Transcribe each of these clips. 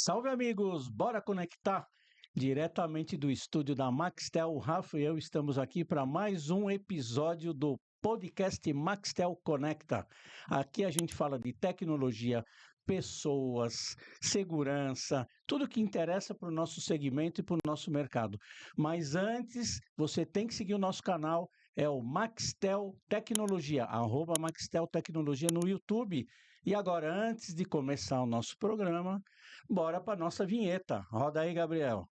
Salve amigos, bora conectar diretamente do estúdio da Maxtel. O Rafa e eu estamos aqui para mais um episódio do podcast Maxtel Conecta. Aqui a gente fala de tecnologia, pessoas, segurança, tudo que interessa para o nosso segmento e para o nosso mercado. Mas antes, você tem que seguir o nosso canal, é o Maxtel Tecnologia, @Maxtel Tecnologia no YouTube. E agora, antes de começar o nosso programa, bora para nossa vinheta. Roda aí, Gabriel.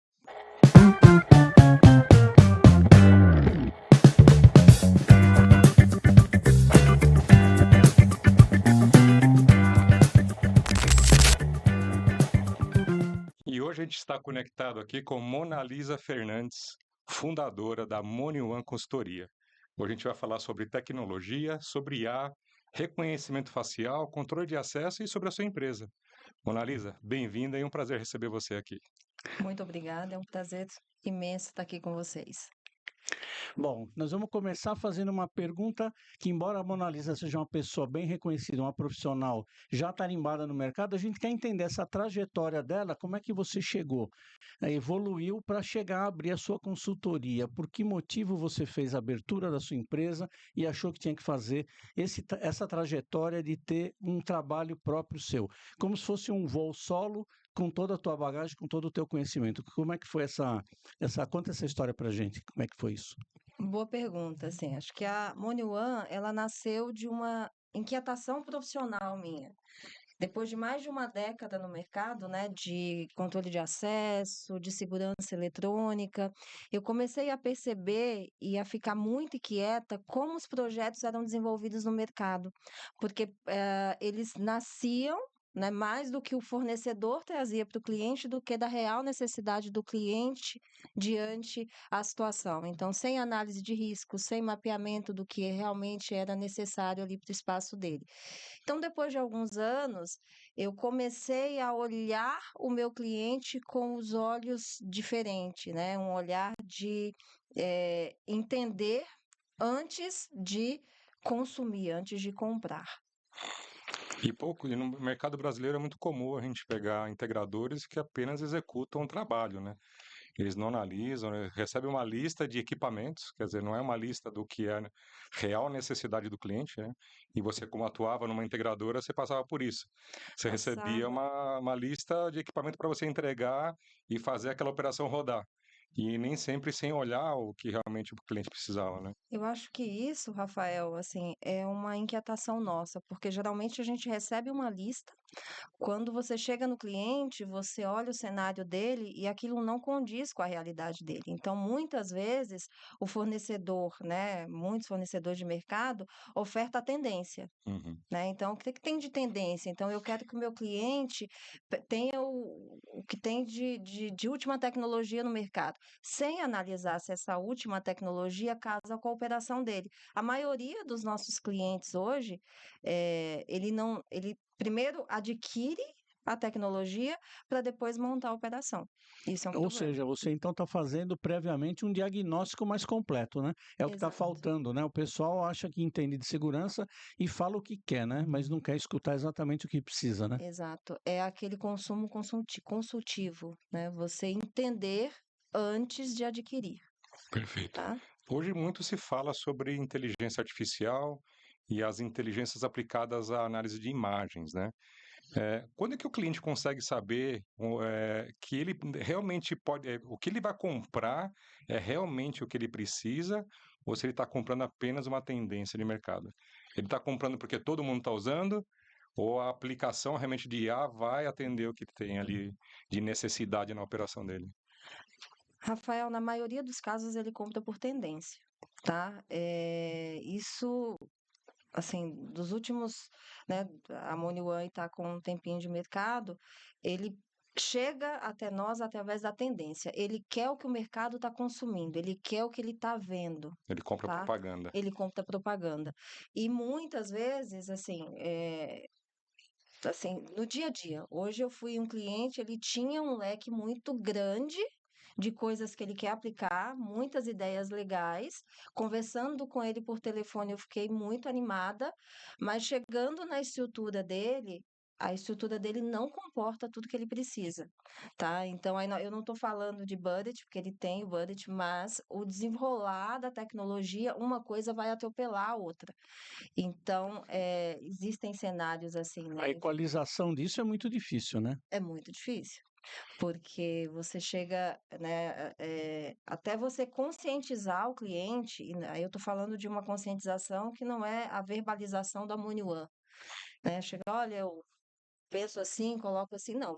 E hoje a gente está conectado aqui com Mona Lisa Fernandes, fundadora da MoneyOne Consultoria. Hoje a gente vai falar sobre tecnologia, sobre IA, reconhecimento facial, controle de acesso e sobre a sua empresa. Mona Lisa, bem-vinda e um prazer receber você aqui. Muito obrigada, é um prazer imenso estar aqui com vocês. Bom, nós vamos começar fazendo uma pergunta que, embora a Mona Lisa seja uma pessoa bem reconhecida, uma profissional já tarimbada no mercado, a gente quer entender essa trajetória dela, como é que você chegou, evoluiu para chegar a abrir a sua consultoria, por que motivo você fez a abertura da sua empresa e achou que tinha que fazer essa trajetória de ter um trabalho próprio seu, como se fosse um voo solo, com toda a tua bagagem, com todo o teu conhecimento. Como é que foi conta essa história pra gente, como é que foi isso? Boa pergunta, assim, acho que a MoneyOne, ela nasceu de uma inquietação profissional minha. Depois de mais de uma década no mercado, né, de controle de acesso, de segurança eletrônica, eu comecei a perceber e a ficar muito inquieta como os projetos eram desenvolvidos no mercado, porque eles nasciam, né, mais do que o fornecedor trazia para o cliente do que da real necessidade do cliente diante a situação. Então, sem análise de risco, sem mapeamento do que realmente era necessário ali para o espaço dele. Então, depois de alguns anos, eu comecei a olhar o meu cliente com os olhos diferentes, né? Um olhar de entender antes de consumir, antes de comprar. E no mercado brasileiro é muito comum a gente pegar integradores que apenas executam o trabalho, né? Eles não analisam, né? Recebem uma lista de equipamentos, quer dizer, não é uma lista do que é a real necessidade do cliente, né? E você, como atuava numa integradora, você passava por isso. Você recebia Passava. uma lista de equipamento para você entregar e fazer aquela operação rodar. E nem sempre sem olhar o que realmente o cliente precisava, né? Eu acho que isso, Rafael, assim, é uma inquietação nossa, porque geralmente a gente recebe uma lista. Quando você chega no cliente, você olha o cenário dele e aquilo não condiz com a realidade dele. Então, muitas vezes, o fornecedor, né, muitos fornecedores de mercado, oferta a tendência. Uhum. Né? Então, o que tem de tendência? Então, eu quero que o meu cliente tenha o que tem de última tecnologia no mercado, sem analisar se essa última tecnologia casa com a operação dele. A maioria dos nossos clientes hoje, ele primeiro adquire a tecnologia para depois montar a operação. Isso é um Ou problema. seja, você então está fazendo previamente um diagnóstico mais completo, né? É o que está Exato. faltando, né? O pessoal acha que entende de segurança e fala o que quer, né? Mas não quer escutar exatamente o que precisa, né? Exato. É aquele consumo consultivo, né? Você entender antes de adquirir, Perfeito. tá? Hoje muito se fala sobre inteligência artificial e as inteligências aplicadas à análise de imagens, né? Quando é que o cliente consegue saber que ele realmente pode, o que ele vai comprar é realmente o que ele precisa, ou se ele está comprando apenas uma tendência de mercado? Ele está comprando porque todo mundo está usando, ou a aplicação realmente de IA vai atender o que tem ali de necessidade na operação dele? Rafael, na maioria dos casos, ele compra por tendência, tá? Isso, assim, dos últimos, né? A MoneyOne está com um tempinho de mercado, ele chega até nós através da tendência. Ele quer o que o mercado está consumindo, ele quer o que ele está vendo, Ele compra tá? propaganda. Ele compra propaganda. E muitas vezes, assim, no dia a dia. Hoje eu fui um cliente, ele tinha um leque muito grande de coisas que ele quer aplicar, muitas ideias legais. Conversando com ele por telefone, eu fiquei muito animada, mas chegando na estrutura dele, a estrutura dele não comporta tudo que ele precisa, tá? Então, aí eu não estou falando de budget, porque ele tem o budget, mas o desenrolar da tecnologia, uma coisa vai atropelar a outra. Então, existem cenários assim, A né? equalização disso é muito difícil, né? É muito difícil, porque você chega, né, até você conscientizar o cliente, e aí eu estou falando de uma conscientização que não é a verbalização da Money One, né? Chega, olha, eu penso assim, coloco assim, não,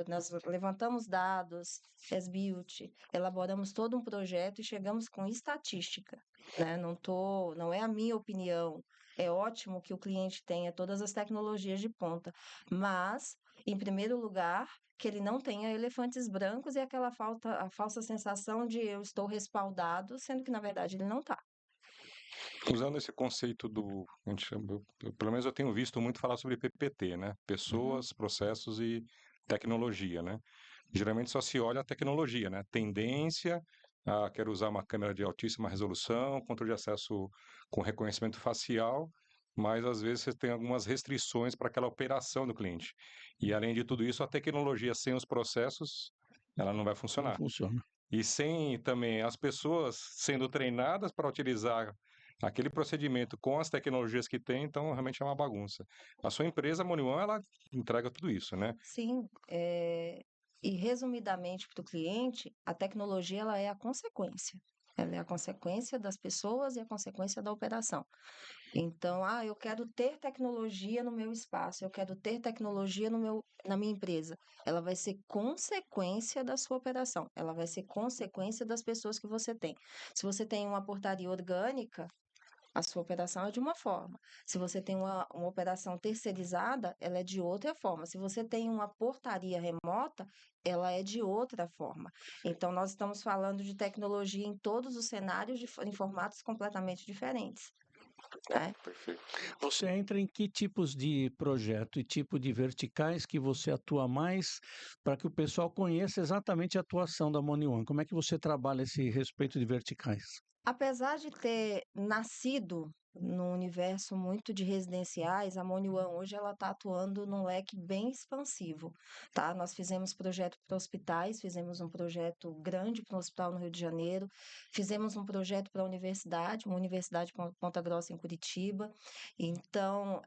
nós levantamos dados, as-built, elaboramos todo um projeto e chegamos com estatística, né? Não é a minha opinião. É ótimo que o cliente tenha todas as tecnologias de ponta, mas, em primeiro lugar, que ele não tenha elefantes brancos e a falsa sensação de eu estou respaldado, sendo que, na verdade, ele não está. Usando esse conceito a gente pelo menos eu tenho visto muito falar sobre PPT, né? Pessoas, processos e tecnologia, né? Geralmente só se olha a tecnologia, né? Tendência a quero usar uma câmera de altíssima resolução, controle de acesso com reconhecimento facial, mas às vezes você tem algumas restrições para aquela operação do cliente. E além de tudo isso, a tecnologia sem os processos, ela não vai Não funcionar. funciona. E sem também as pessoas sendo treinadas para utilizar aquele procedimento com as tecnologias que tem, então realmente é uma bagunça. A sua empresa, a Money One, ela entrega tudo isso, né? Sim, e resumidamente para o cliente, a tecnologia ela é a consequência. Ela é a consequência das pessoas e a consequência da operação. Então, eu quero ter tecnologia no meu espaço, eu quero ter tecnologia na minha empresa. Ela vai ser consequência da sua operação, ela vai ser consequência das pessoas que você tem. Se você tem uma portaria orgânica, a sua operação é de uma forma. Se você tem uma operação terceirizada, ela é de outra forma. Se você tem uma portaria remota, ela é de outra forma. Então, nós estamos falando de tecnologia em todos os cenários, em formatos completamente diferentes, né? Perfeito. Você entra em que tipos de projeto e tipo de verticais que você atua mais para que o pessoal conheça exatamente a atuação da Money One? Como é que você trabalha esse respeito de verticais? Apesar de ter nascido num universo muito de residenciais, a Money One hoje ela está atuando num leque bem expansivo, tá? Nós fizemos projeto para hospitais, fizemos um projeto grande para um hospital no Rio de Janeiro, fizemos um projeto para a universidade, uma universidade Ponta Grossa em Curitiba. Então,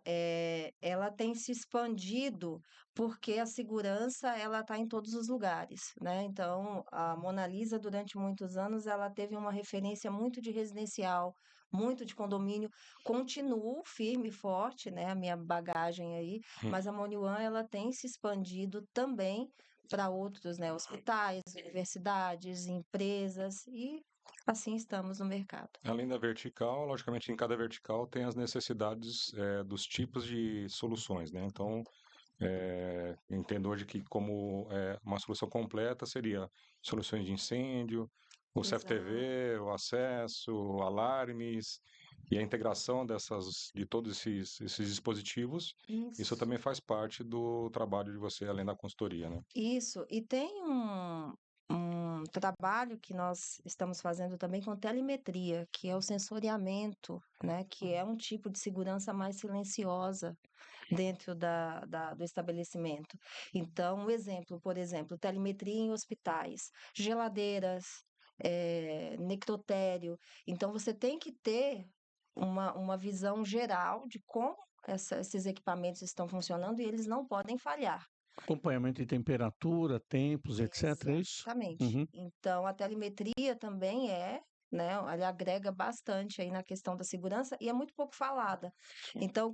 ela tem se expandido porque a segurança ela está em todos os lugares, né? Então, a Mona Lisa durante muitos anos ela teve uma referência muito de residencial, muito de condomínio. Continuo firme e forte, né? A minha bagagem aí, Hum. mas a Money One ela tem se expandido também para outros, né? Hospitais, universidades, empresas e assim estamos no mercado. Além da vertical, logicamente, em cada vertical tem as necessidades dos tipos de soluções, né? Então, entendo hoje que como uma solução completa seria soluções de incêndio, o Exato. CFTV, o acesso, alarmes e a integração de todos esses dispositivos. Isso Isso. também faz parte do trabalho de você, além da consultoria, né? Isso, e tem um trabalho que nós estamos fazendo também com telemetria, que é o sensoriamento, né? Que é um tipo de segurança mais silenciosa dentro do estabelecimento. Então, um exemplo, por exemplo, telemetria em hospitais, geladeiras, necrotério. Então, você tem que ter uma visão geral de como esses equipamentos estão funcionando e eles não podem falhar. Acompanhamento de temperatura, tempos, etc. É isso? Exatamente. Uhum. Então, a telemetria também né, ela agrega bastante aí na questão da segurança e é muito pouco falada. Então,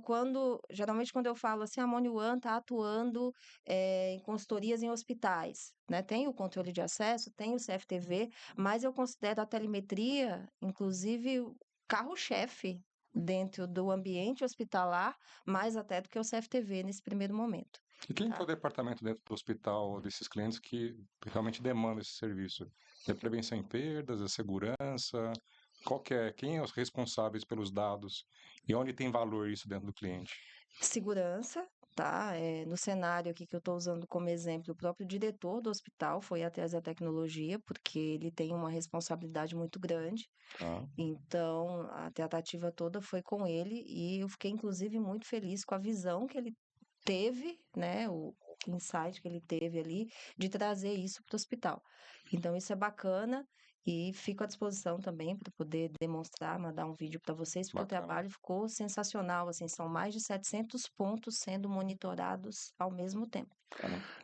geralmente quando eu falo assim, a Money One está atuando em consultorias em hospitais, né? Tem o controle de acesso, tem o CFTV, mas eu considero a telemetria, inclusive, o carro-chefe dentro do ambiente hospitalar, mais até do que o CFTV nesse primeiro momento. E quem que é Tá? o departamento dentro do hospital desses clientes que realmente demanda esse serviço? É prevenção em perdas, é segurança? Quem é os responsáveis pelos dados e onde tem valor isso dentro do cliente? Segurança, tá? No cenário aqui que eu estou usando como exemplo, o próprio diretor do hospital foi atrás da tecnologia, porque ele tem uma responsabilidade muito grande. Tá? Então, a tratativa toda foi com ele e eu fiquei, inclusive, muito feliz com a visão que ele teve, né, o insight que ele teve ali de trazer isso para o hospital. Então, isso é bacana e fico à disposição também para poder demonstrar, mandar um vídeo para vocês, porque o Bacana. trabalho ficou sensacional, assim, são mais de 700 pontos sendo monitorados ao mesmo tempo.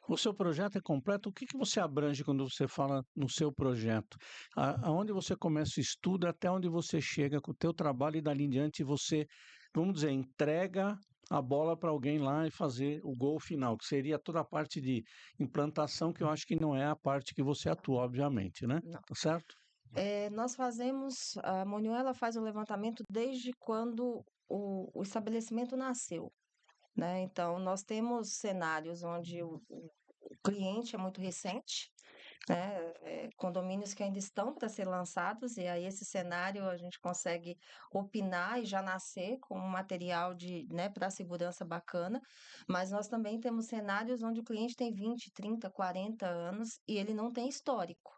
O seu projeto é completo? O que que você abrange quando você fala no seu projeto? Aonde você começa o estudo, até onde você chega com o teu trabalho e dali em diante você, vamos dizer, entrega a bola para alguém lá e fazer o gol final, que seria toda a parte de implantação, que eu acho que não é a parte que você atua, obviamente, né? Não. Tá certo? Nós fazemos, a Monioela faz o levantamento desde quando o estabelecimento nasceu, né? Então, nós temos cenários onde o cliente é muito recente, né? Condomínios que ainda estão para ser lançados, e aí esse cenário a gente consegue opinar e já nascer com um material de, né, para segurança bacana, mas nós também temos cenários onde o cliente tem 20, 30, 40 anos e ele não tem histórico.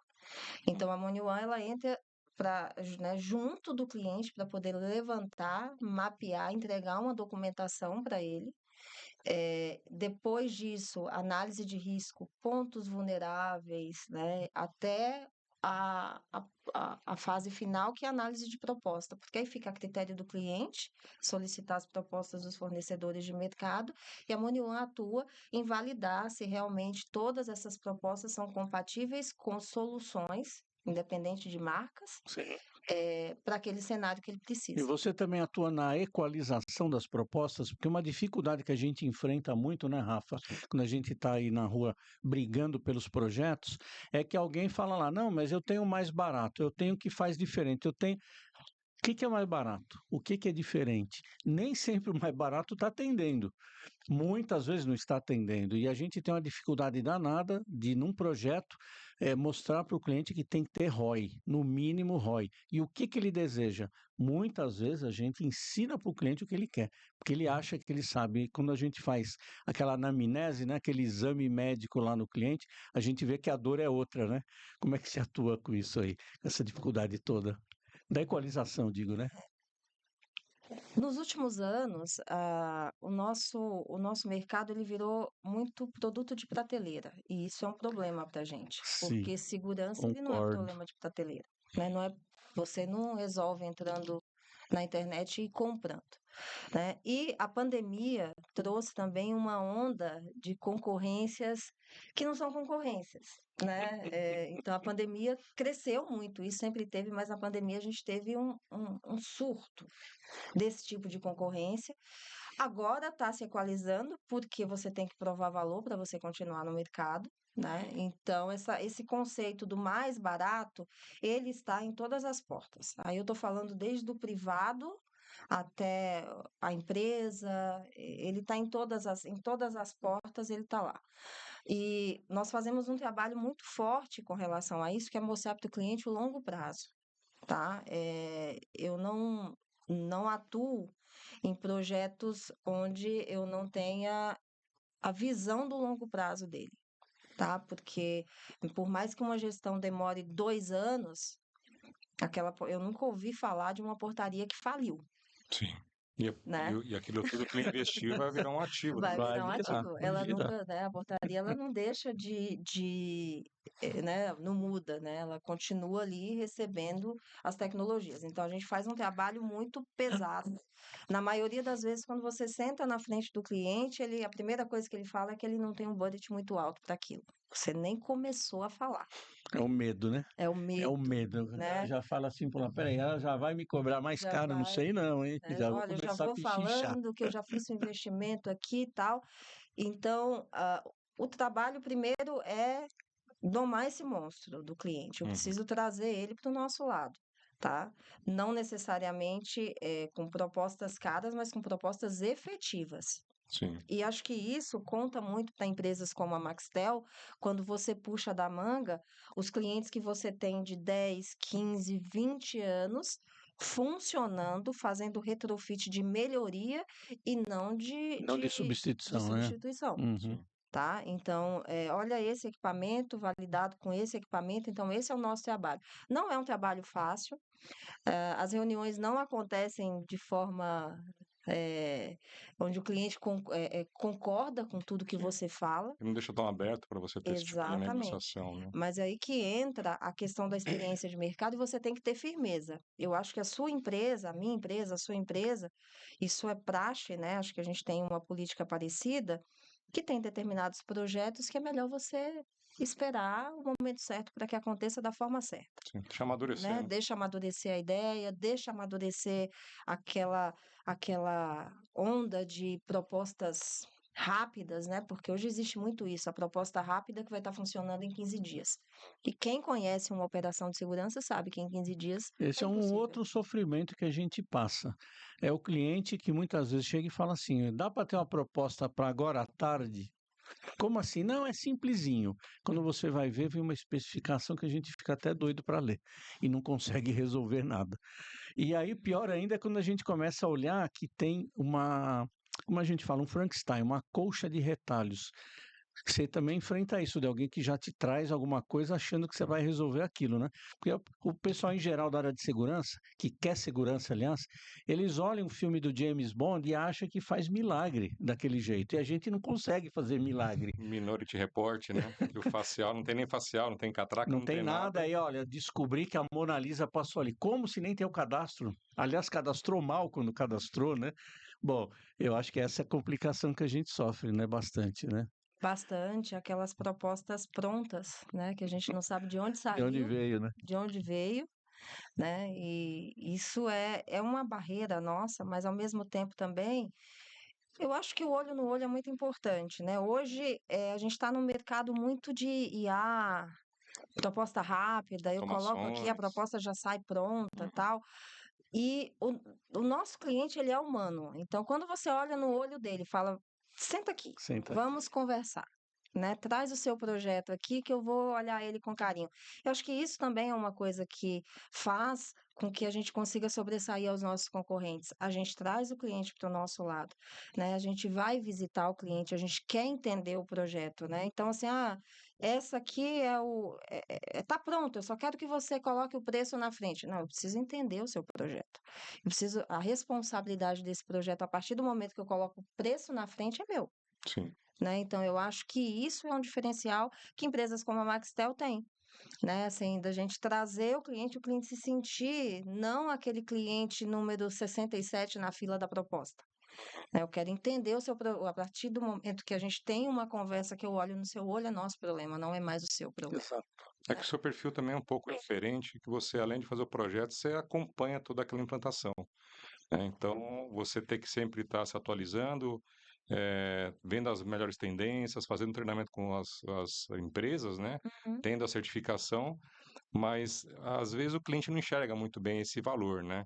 Então, a Money One, ela entra né, junto do cliente para poder levantar, mapear, entregar uma documentação para ele. Depois disso, análise de risco, pontos vulneráveis, né, até a fase final, que é a análise de proposta, porque aí fica a critério do cliente solicitar as propostas dos fornecedores de mercado, e a Money One atua em validar se realmente todas essas propostas são compatíveis com soluções, independente de marcas, Sim. para aquele cenário que ele E precisa. você também atua na equalização das propostas, porque uma dificuldade que a gente enfrenta muito, né, Rafa, quando a gente está aí na rua brigando pelos projetos, é que alguém fala lá, não, mas eu tenho mais barato, eu tenho que faz diferente, eu tenho. O que que é mais barato? O que que é diferente? Nem sempre o mais barato está atendendo. Muitas vezes não está atendendo. E a gente tem uma dificuldade danada de, num projeto, mostrar para o cliente que tem que ter ROI, no mínimo ROI. E o que que ele deseja? Muitas vezes a gente ensina para o cliente o que ele quer, porque ele acha que ele sabe. E quando a gente faz aquela anamnese, né, aquele exame médico lá no cliente, a gente vê que a dor é outra, né? Como é que se atua com isso aí, com essa dificuldade toda? Da equalização, digo, né? Nos últimos anos, o nosso mercado ele virou muito produto de prateleira, e isso é um problema para a gente, Sim, porque segurança ele não é concordo. problema de prateleira, né? Não é, você não resolve entrando na internet e comprando, né? E a pandemia trouxe também uma onda de concorrências que não são concorrências, né? Então a pandemia cresceu muito, isso sempre teve, mas na pandemia a gente teve um surto desse tipo de concorrência. Agora está se equalizando, porque você tem que provar valor para você continuar no mercado, né? Então, esse conceito do mais barato, ele está em todas as portas. Aí eu estou falando desde o privado até a empresa, ele está em todas as portas, ele está lá. E nós fazemos um trabalho muito forte com relação a isso, que é mostrar para o cliente o longo prazo, tá? Eu não atuo em projetos onde eu não tenha a visão do longo prazo dele, tá? Porque por mais que uma gestão demore 2 anos, eu nunca ouvi falar de uma portaria que faliu, Sim. E, né? e aquilo tudo que ele investiu vai virar um ativo Vai depois. Vai virar um virar, ativo. vai Ela virar. nunca, né, a portaria ela não deixa né, não muda, né? Ela continua ali recebendo as tecnologias. Então a gente faz um trabalho muito pesado. Na maioria das vezes, quando você senta na frente do cliente, a primeira coisa que ele fala é que ele não tem um budget muito alto para aquilo. Você nem começou a falar. É o medo, né? É o É o medo, medo. Ela né? já fala assim, pô, peraí, ela já vai me cobrar mais Já caro, não vai, sei não, hein? né? Já vou Olha, eu já começar a vou pechinchar. falando que eu já fiz um investimento aqui e tal. Então, o trabalho primeiro é domar esse monstro do cliente. Eu Uhum. preciso trazer ele para o nosso lado, tá? Não necessariamente com propostas caras, mas com propostas efetivas. Sim. E acho que isso conta muito para empresas como a Maxtel, quando você puxa da manga os clientes que você tem de 10, 15, 20 anos funcionando, fazendo retrofit de melhoria e não de, Não de de substituição, né? substituição, Uhum. Sim. tá? Então, olha esse equipamento validado com esse equipamento, então esse é o nosso trabalho. Não é um trabalho fácil, as reuniões não acontecem de forma onde o cliente concorda com tudo que você fala. Não deixa tão aberto para você ter esse tipo de Exatamente. negociação, né? Mas aí que entra a questão da experiência de mercado e você tem que ter firmeza. Eu acho que a sua empresa, a minha empresa, a sua empresa, isso é praxe, né? Acho que a gente tem uma política parecida, que tem determinados projetos que é melhor você esperar o momento certo para que aconteça da forma certa, Sim, deixa amadurecer, né? né? Deixa amadurecer a ideia, deixa amadurecer aquela onda de propostas rápidas, né? Porque hoje existe muito isso, a proposta rápida que vai estar funcionando em 15 dias. E quem conhece uma operação de segurança sabe que em 15 dias Esse é é um impossível. outro sofrimento que a gente passa. É o cliente que muitas vezes chega e fala assim: dá para ter uma proposta para agora à tarde? Como assim? Não, é simplesinho. Quando você vai ver, vem uma especificação que a gente fica até doido para ler e não consegue resolver nada. E aí, pior ainda, é quando a gente começa a olhar que tem uma, como a gente fala, um Frankenstein, uma colcha de retalhos. Você também enfrenta isso de alguém que já te traz alguma coisa achando que você vai resolver aquilo, né? Porque o pessoal em geral da área de segurança, que quer segurança, aliás, eles olham o filme do James Bond e acham que faz milagre daquele jeito. E a gente não consegue fazer milagre. Minority Report, né? E o facial, não tem nem facial, não tem catraca, Não não tem tem nada nada. aí, olha, descobri que a Mona Lisa passou ali. Como se nem tem o cadastro? Aliás, cadastrou mal quando cadastrou, né? Bom, eu acho que essa é a complicação que a gente sofre, né? Bastante, né? Bastante aquelas propostas prontas, né? Que a gente não sabe de onde De onde saiu, veio, né? de onde veio, né? E isso é uma barreira nossa, mas ao mesmo tempo também, eu acho que o olho no olho é muito importante, né? Hoje a gente está num mercado muito de IA, proposta rápida, eu coloco aqui, a Automações. proposta já sai pronta, tal. E o nosso cliente, ele é humano. Então, quando você olha no olho dele, e fala, senta aqui, Senta. vamos conversar. Né? Traz o seu projeto aqui que eu vou olhar ele com carinho. Eu acho que isso também é uma coisa que faz com que a gente consiga sobressair aos nossos concorrentes. A gente traz o cliente para o nosso lado, né? A gente vai visitar o cliente, a gente quer entender o projeto, né? Então, assim, essa aqui tá pronto, eu só quero que você coloque o preço na frente. Não, eu preciso entender o seu projeto. Eu preciso, a responsabilidade desse projeto, a partir do momento que eu coloco o preço na frente, é meu. Sim. Né? Então, eu acho que isso é um diferencial que empresas como a Maxtel têm, né? Assim, da gente trazer o cliente se sentir não aquele cliente número 67 na fila da proposta. Né? Eu quero entender a partir do momento que a gente tem uma conversa que eu olho no seu olho, é nosso problema, não é mais o seu problema. Exato. É que o seu perfil também é um pouco diferente, que você, além de fazer o projeto, você acompanha toda aquela implantação, né? Então, você tem que sempre estar se atualizando, vendo as melhores tendências, fazendo treinamento com as empresas, né? Uhum. Tendo a certificação, mas às vezes o cliente não enxerga muito bem esse valor, né?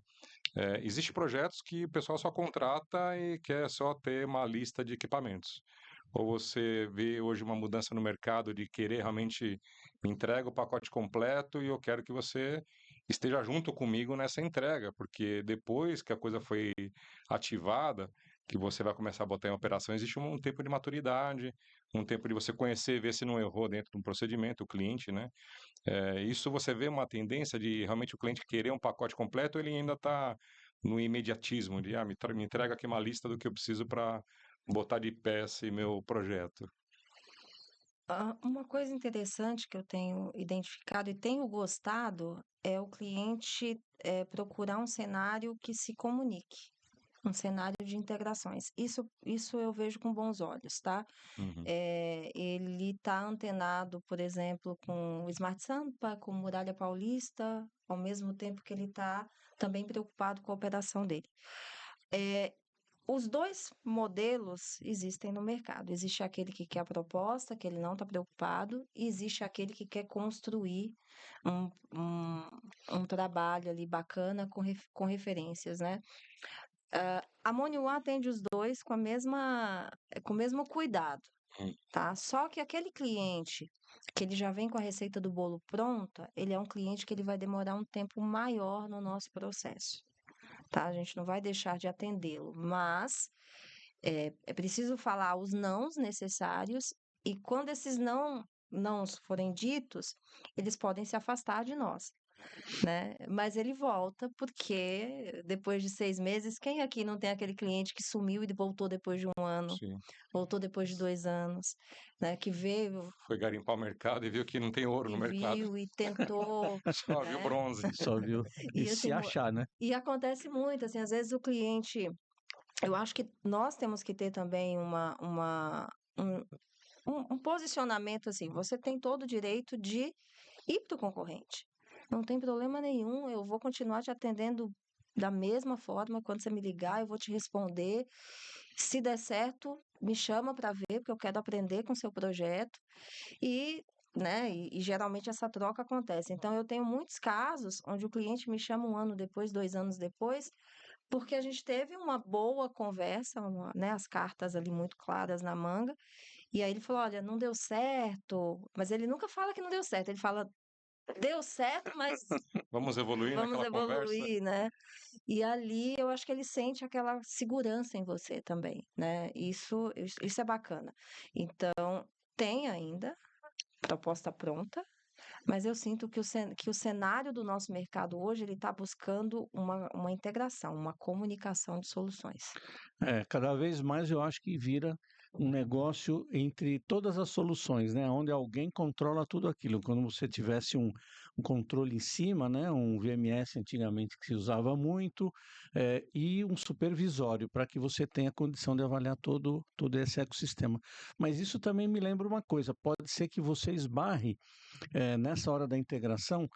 Existem projetos que o pessoal só contrata e quer só ter uma lista de equipamentos. Ou você vê hoje uma mudança no mercado de querer realmente me entrega o pacote completo e eu quero que você esteja junto comigo nessa entrega, porque depois que a coisa foi ativada, que você vai começar a botar em operação, existe um tempo de maturidade, um tempo de você conhecer, ver se não errou dentro de um procedimento, o cliente, né? Isso você vê uma tendência de realmente o cliente querer um pacote completo, ou ele ainda está no imediatismo de me entrega aqui uma lista do que eu preciso para botar de pé esse meu projeto. Uma coisa interessante que eu tenho identificado e tenho gostado é o cliente procurar um cenário que se comunique, um cenário de integrações. Isso eu vejo com bons olhos, tá? Uhum. Ele está antenado, por exemplo, com o Smart Sampa, com Muralha Paulista, ao mesmo tempo que ele está também preocupado com a operação dele. Os dois modelos existem no mercado. Existe aquele que quer a proposta, que ele não está preocupado, e existe aquele que quer construir um, um, um trabalho ali bacana com referências, né? A Money One atende os dois com o mesmo cuidado, Hum. tá? Só que aquele cliente que ele já vem com a receita do bolo pronta, ele é um cliente que ele vai demorar um tempo maior no nosso processo, tá? A gente não vai deixar de atendê-lo, mas é preciso falar os nãos necessários e quando esses nãos forem ditos, eles podem se afastar de nós. né? Mas ele volta porque depois de 6 meses, quem aqui não tem aquele cliente que sumiu e voltou depois de 1 ano, Sim. voltou depois de 2 anos, né? Que veio Foi garimpar o mercado e viu que não tem ouro e no mercado, viu e tentou, só viu né? bronze. Só viu. E E se assim, achar, né? e acontece muito, assim, às vezes o cliente, eu acho que nós temos que ter também um, um posicionamento assim, você tem todo o direito de ir para o concorrente. Não tem problema nenhum, eu vou continuar te atendendo da mesma forma. Quando você me ligar, eu vou te responder. Se der certo, me chama para ver, porque eu quero aprender com o seu projeto. E, né, e geralmente essa troca acontece. Então, eu tenho muitos casos onde o cliente me chama 1 ano depois, 2 anos depois, porque a gente teve uma boa conversa, né, as cartas ali muito claras na manga, e aí ele falou: olha, não deu certo, mas ele nunca fala que não deu certo, ele fala: deu certo, mas Vamos evoluir vamos naquela conversa? evoluir, né? E ali eu acho que ele sente aquela segurança em você também, né? Isso é bacana. Então, tem ainda proposta pronta, mas eu sinto que o cenário do nosso mercado hoje ele está buscando uma integração, uma comunicação de soluções. Cada vez mais eu acho que vira um negócio entre todas as soluções, né? Onde alguém controla tudo aquilo. Quando você tivesse um controle em cima, né? Um VMS antigamente que se usava muito, e um supervisório para que você tenha condição de avaliar todo esse ecossistema. Mas isso também me lembra uma coisa: pode ser que você esbarre nessa hora da integração,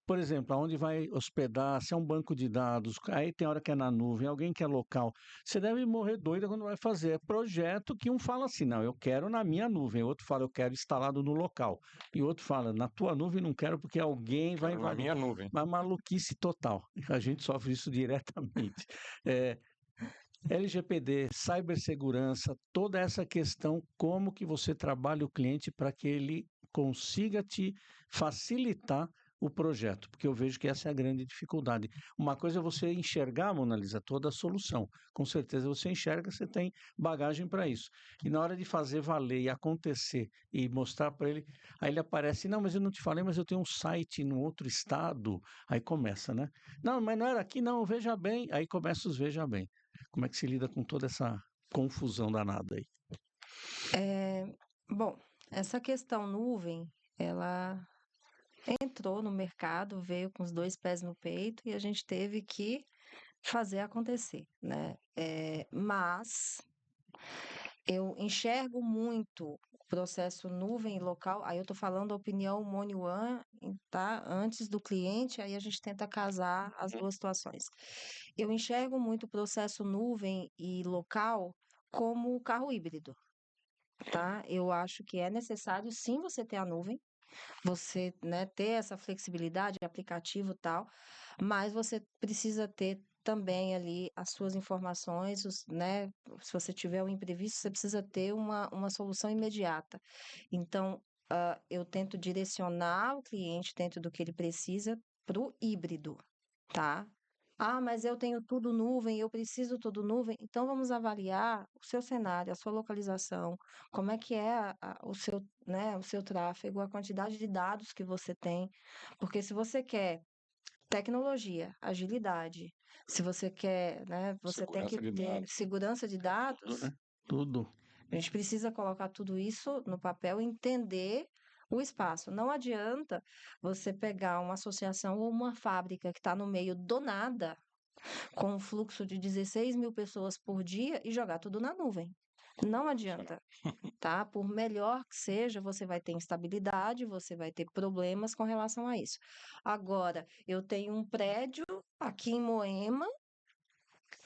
por exemplo, aonde vai hospedar, se é um banco de dados, aí tem hora que é na nuvem, alguém que é local. Você deve morrer doida quando vai fazer. É projeto que um fala assim, não, eu quero na minha nuvem, outro fala, eu quero instalado no local. E outro fala, na tua nuvem não quero porque alguém vai Quero na invadir. minha nuvem. Mas maluquice total. A gente sofre isso diretamente. É, LGPD, cibersegurança, toda essa questão, como que você trabalha o cliente para que ele consiga te facilitar o projeto, porque eu vejo que essa é a grande dificuldade. Uma coisa é você enxergar, Mona Lisa, toda a solução. Com certeza você enxerga, você tem bagagem para isso. E na hora de fazer valer e acontecer e mostrar para ele, aí ele aparece, não, mas eu não te falei, mas eu tenho um site no outro estado. Aí começa, né? Não, mas não era aqui, não, veja bem. Aí começa os veja bem. Como é que se lida com toda essa confusão danada aí? É, bom, essa questão nuvem, ela entrou no mercado, veio com os 2 pés no peito e a gente teve que fazer acontecer, né? Mas eu enxergo muito o processo nuvem e local. Aí eu estou falando a opinião Money One, tá? Antes do cliente, aí a gente tenta casar as duas situações. Eu enxergo muito o processo nuvem e local como carro híbrido, tá? Eu acho que é necessário sim você ter a nuvem, você, né, ter essa flexibilidade, aplicativo e tal, mas você precisa ter também ali as suas informações, né? Se você tiver um imprevisto, você precisa ter uma solução imediata. Então, eu tento direcionar o cliente dentro do que ele precisa para o híbrido, tá? Ah, mas eu tenho tudo nuvem, eu preciso tudo nuvem. Então, vamos avaliar o seu cenário, a sua localização, como é que é o seu, né, o seu tráfego, a quantidade de dados que você tem. Porque se você quer tecnologia, agilidade, se você quer, né, você tem que Segurança de ter dados. segurança de Tudo, dados, né? Tudo. a gente precisa colocar tudo isso no papel e entender o espaço. Não adianta você pegar uma associação ou uma fábrica que está no meio do nada, com um fluxo de 16 mil pessoas por dia e jogar tudo na nuvem. Não adianta, tá? Por melhor que seja, você vai ter instabilidade, você vai ter problemas com relação a isso. Agora, eu tenho um prédio aqui em Moema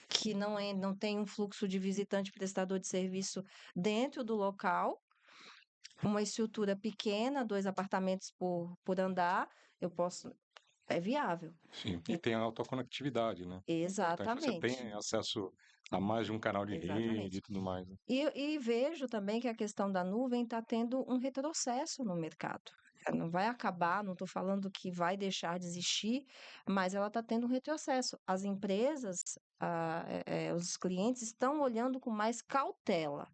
que não tem um fluxo de visitante prestador de serviço dentro do local, uma estrutura pequena, 2 apartamentos por andar, eu posso. É viável. Sim, e tem a autoconectividade, né? É importante que você Exatamente. tenha acesso a mais de um canal de rede Exatamente. e tudo mais, né? E vejo também que a questão da nuvem está tendo um retrocesso no mercado. Não vai acabar, não estou falando que vai deixar de existir, mas ela está tendo um retrocesso. As empresas, os clientes estão olhando com mais cautela,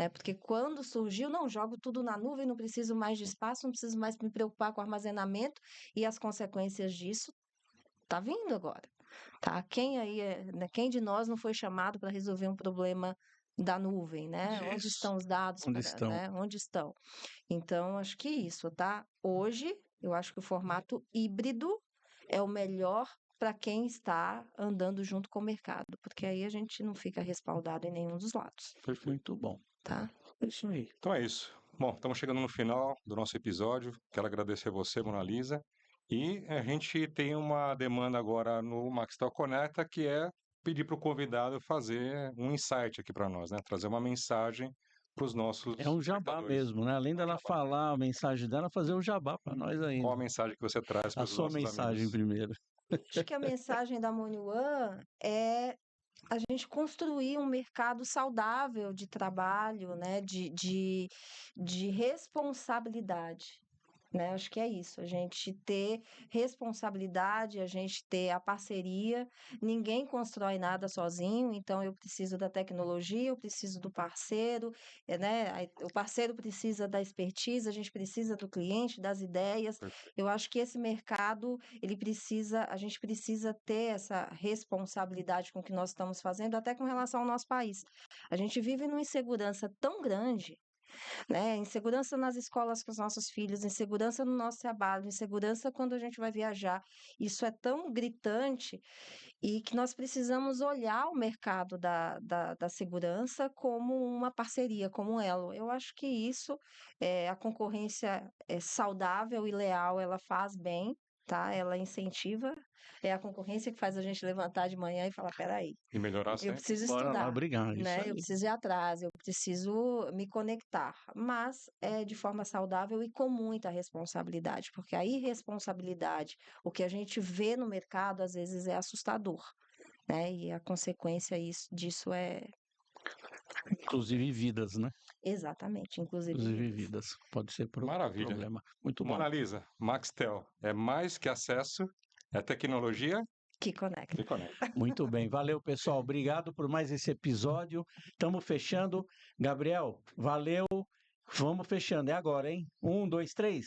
né? Porque quando surgiu, não, jogo tudo na nuvem, não preciso mais de espaço, não preciso mais me preocupar com armazenamento, e as consequências disso tá vindo agora, tá? Quem de nós não foi chamado para resolver um problema da nuvem, né? Onde Isso. estão os dados, Onde estão? né? Onde estão? Então, acho que isso, tá? Hoje, eu acho que o formato híbrido é o melhor para quem está andando junto com o mercado, porque aí a gente não fica respaldado em nenhum dos lados, Perfeito. Muito bom. tá? É isso aí. Então é isso. Bom, estamos chegando no final do nosso episódio. Quero agradecer a você, Mona Lisa. E a gente tem uma demanda agora no Maxtel Conecta, que é pedir para o convidado fazer um insight aqui para nós, né? Trazer uma mensagem para os nossos É um jabá espectadores. mesmo, né? Além dela jabá. falar a mensagem dela, fazer o jabá para nós Qual a ainda. mensagem que você traz para A os sua nossos mensagem amigos? primeiro. Acho que a mensagem da MoniOne é a gente construir um mercado saudável de trabalho, né? De responsabilidade. Né? Acho que é isso, a gente ter responsabilidade, a gente ter a parceria. Ninguém constrói nada sozinho, então eu preciso da tecnologia, eu preciso do parceiro, né? O parceiro precisa da expertise, a gente precisa do cliente, das ideias. Perfeito. Eu acho que esse mercado, a gente precisa ter essa responsabilidade com o que nós estamos fazendo, até com relação ao nosso país. A gente vive numa insegurança tão grande, né? Insegurança nas escolas com os nossos filhos, insegurança no nosso trabalho, insegurança quando a gente vai viajar. Isso é tão gritante e que nós precisamos olhar o mercado da segurança como uma parceria, como um elo. Eu acho que isso, a concorrência é saudável e leal, ela faz bem, tá? Ela incentiva. É a concorrência que faz a gente levantar de manhã e falar, peraí, E melhorar eu sempre. preciso Bora lá estudar, brigar, isso né? Eu aí. preciso ir atrás, eu preciso me conectar, mas é de forma saudável e com muita responsabilidade, porque a irresponsabilidade, o que a gente vê no mercado, às vezes é assustador, né? E a consequência disso é Inclusive vidas, né? exatamente, inclusive Inclusive vidas. vidas. Pode ser Maravilha. problema. Muito bom. Mona Lisa, Maxtel é mais que acesso, é tecnologia Que conecta. que conecta. Muito bem. Valeu, pessoal. Obrigado por mais esse episódio. Estamos fechando. Gabriel, valeu. Vamos fechando. É agora, hein? 1, 2, 3.